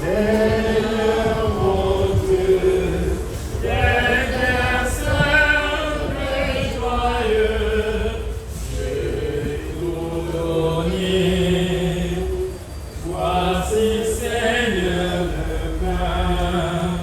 Seigneur mon Dieu, des cœurs simples et joyeux, j'ai tout donné. Voici, Seigneur, le pain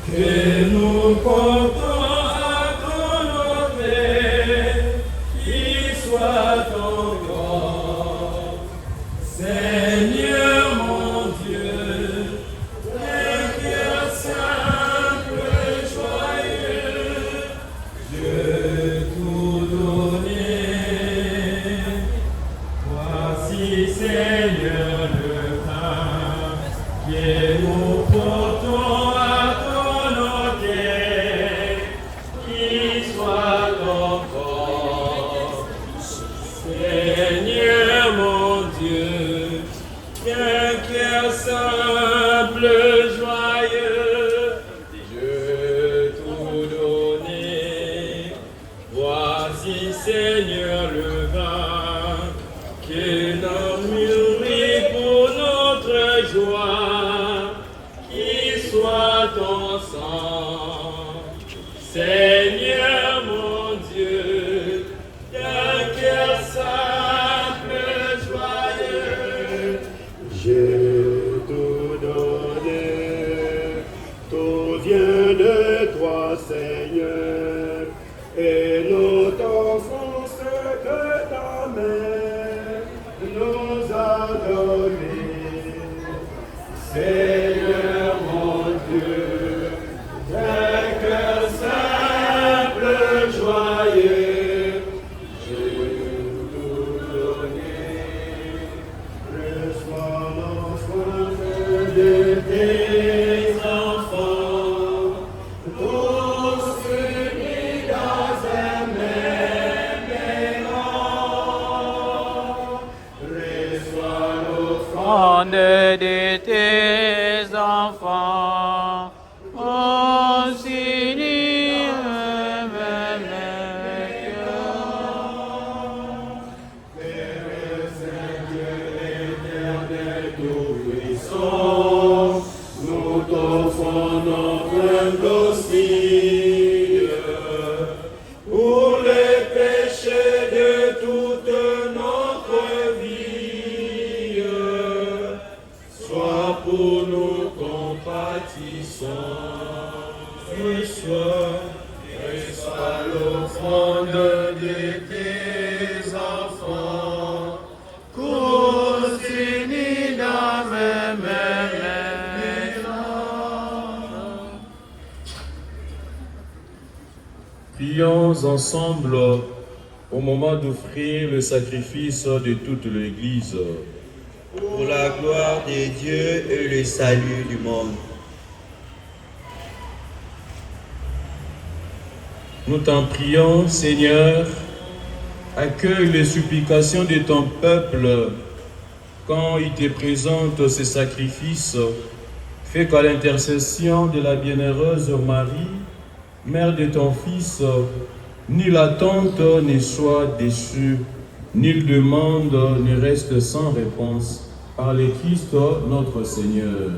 que nous portons à ton autel, qu'il soit ton corps. Seigneur mon Dieu, des cœurs simples et joyeux, je tout donné. Voici, Seigneur, le pain que nous portons à ton autel, qu'il soit ton corps. Seigneur mon Dieu, qu'un cœur simple, joyeux, je tout donné. Voici, Seigneur, le vin que nous mûrit pour notre joie, qu'il soit ton sang. Seigneur mon Dieu, qu'un cœur simple, joyeux, j'ai tout donné. Tout vient de toi, Seigneur, et nous t'offrons ce que ta main nous a donné. Seigneur mon Dieu, d'un cœur simple, joyeux, j'ai tout donné. Reçois l'offrande de tes enfants, tous unis dans un même élan. Reçois l'offrande de tes enfants, tous unis un même cœur. Père Saint Dieu éternel tout-puissant, nous t'offrons notre humble hostie pour les péchés de toute notre vie. Sois pour nous compatissants, reçois l'offrande de tes enfants, tous unis dans le même élan. Prions ensemble au moment d'offrir le sacrifice de toute l'Église. Pour la gloire de Dieu et le salut du monde. Nous t'en prions, Seigneur, accueille les supplications de ton peuple quand il te présente ces sacrifices. Fais qu'à l'intercession de la bienheureuse Marie, mère de ton Fils, ni l'attente ne soit déçue, nulle demande ne reste sans réponse. Par le Christ notre Seigneur.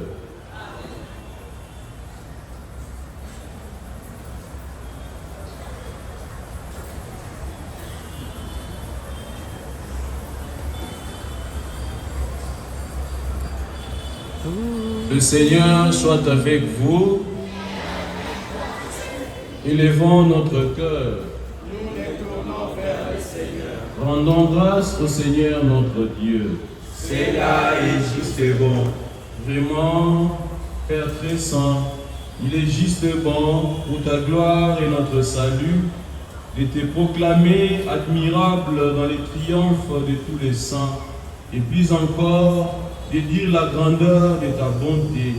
Le Seigneur soit avec vous. Élevons notre cœur. Nous les tournons vers le Seigneur. Rendons grâce au Seigneur notre Dieu. C'est là et juste bon. Vraiment, Père très saint, il est juste bon pour ta gloire et notre salut de te proclamer admirable dans les triomphes de tous les saints, et puis encore de dire la grandeur de ta bonté,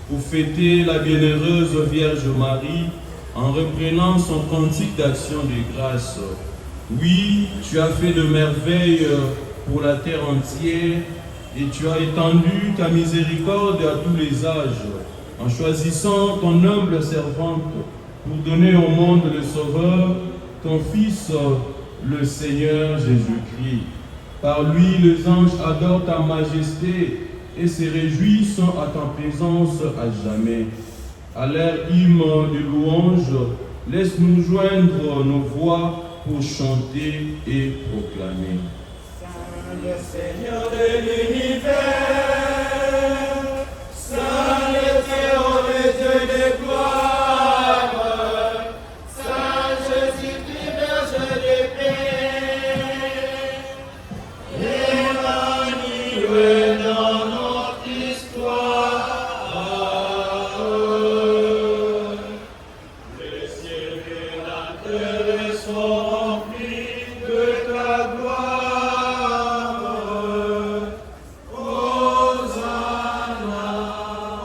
pour fêter la bienheureuse Vierge Marie en reprenant son cantique d'action de grâce. Oui, tu as fait de merveilles pour la terre entière, et tu as étendu ta miséricorde à tous les âges, en choisissant ton humble servante pour donner au monde le Sauveur, ton Fils, le Seigneur Jésus-Christ. Par lui, les anges adorent ta majesté et se réjouissent à ta présence à jamais. À leur hymne de louange, laisse-nous joindre nos voix pour chanter et proclamer. Saint le Seigneur de l'univers, Saint le Très-Haut, Dieu de gloire, Saint Jésus-Christ, berger de paix, Emmanuel dans notre histoire. Le ciel et la terre sont remplis de ta gloire. Hosanna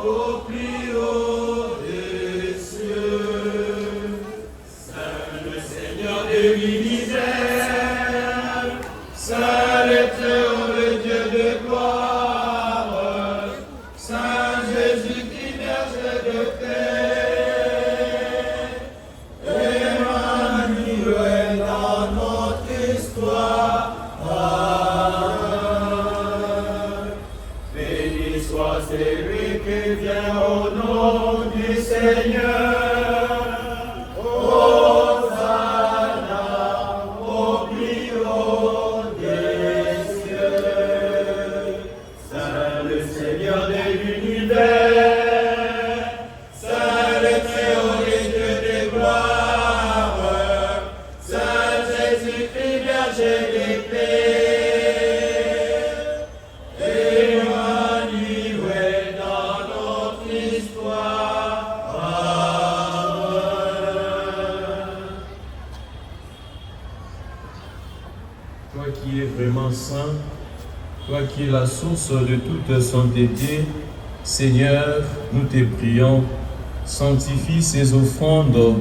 au plus haut des cieux. Saint le Seigneur de l'univers, Saint le Très-Haut, le Dieu de gloire, Saint Jésus-Christ, berger de paix, Emmanuel dans notre histoire. Béni soit celui qui vient au nom du Seigneur. Hosanna au plus haut des cieux. Saint le Seigneur de l'univers, Saint le Très-Haut, le Dieu de gloire, Saint Jésus-Christ, berger de paix, Emmanuel dans notre histoire. Toi qui es vraiment saint, toi qui es la source de toute sainteté, Seigneur, nous te prions, sanctifie ces offrandes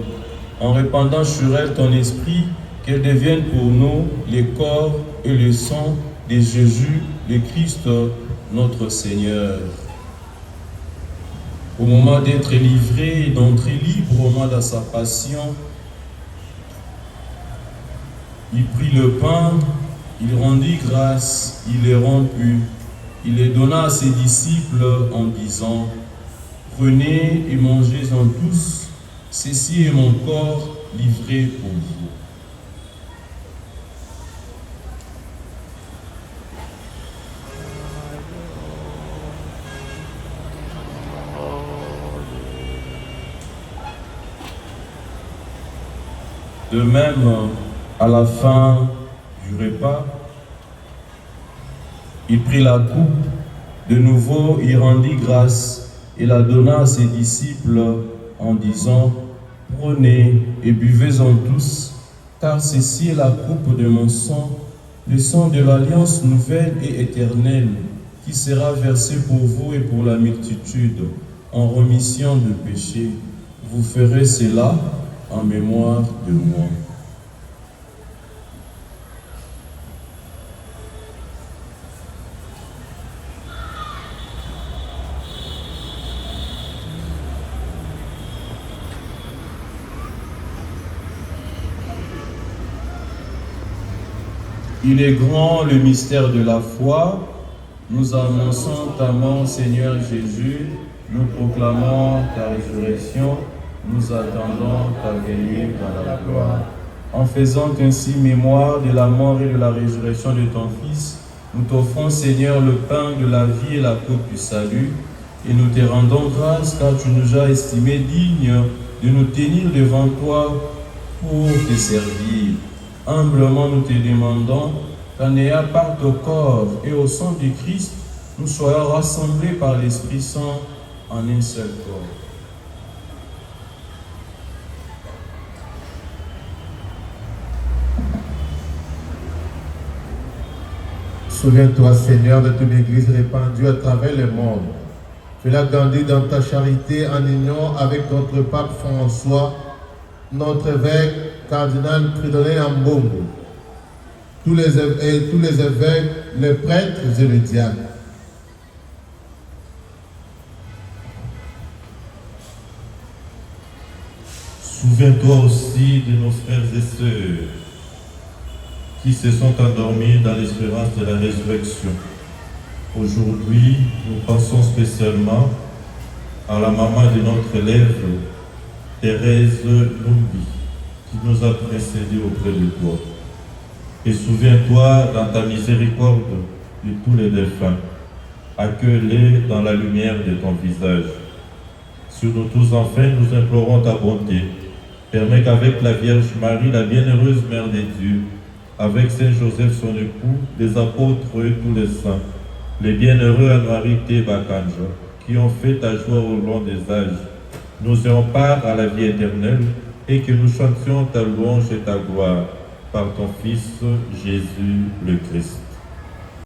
en répandant sur elles ton esprit, qu'elles deviennent pour nous les corps et le sang de Jésus, le Christ, notre Seigneur. Au moment d'être livré et d'entrer librement dans sa passion, il prit le pain, il rendit grâce, il les romput, il les donna à ses disciples en disant, « Prenez et mangez-en tous, ceci est mon corps livré pour vous. » De même, à la fin du repas, il prit la coupe, de nouveau il rendit grâce et la donna à ses disciples en disant, « Prenez et buvez-en tous, car ceci est la coupe de mon sang, le sang de l'alliance nouvelle et éternelle, qui sera versé pour vous et pour la multitude, en remission de péchés. Vous ferez cela en mémoire de moi. » Il est grand le mystère de la foi. Nous annonçons ta mort, Seigneur Jésus. Nous proclamons ta résurrection. Nous attendons ta venue dans la gloire. En faisant ainsi mémoire de la mort et de la résurrection de ton Fils, nous t'offrons, Seigneur, le pain de la vie et la coupe du salut. Et nous te rendons grâce car tu nous as estimés dignes de nous tenir devant toi pour te servir. Humblement nous te demandons qu'en ayant part au corps et au sang du Christ, nous soyons rassemblés par l'Esprit Saint en un seul corps. Souviens-toi, Seigneur, de ton Église répandue à travers le monde. Fais-la grandir dans ta charité en union avec notre pape François, notre évêque cardinal Fridolin Ambongo, tous les évêques, les prêtres et les diacres. Souviens-toi aussi de nos frères et sœurs qui se sont endormis dans l'espérance de la résurrection. Aujourd'hui, nous pensons spécialement à la maman de notre élève, Thérèse Lumbi, qui nous a précédés auprès de toi. Et souviens-toi dans ta miséricorde de tous les défunts. Accueille-les dans la lumière de ton visage. Sur nous tous enfin, nous implorons ta bonté. Permets qu'avec la Vierge Marie, la bienheureuse Mère de Dieu, avec Saint Joseph son époux, les apôtres et tous les saints, les bienheureux Anwarite et Bakanja, qui ont fait ta joie au long des âges, nous ayons part à la vie éternelle et que nous chantions ta louange et ta gloire par ton Fils Jésus le Christ.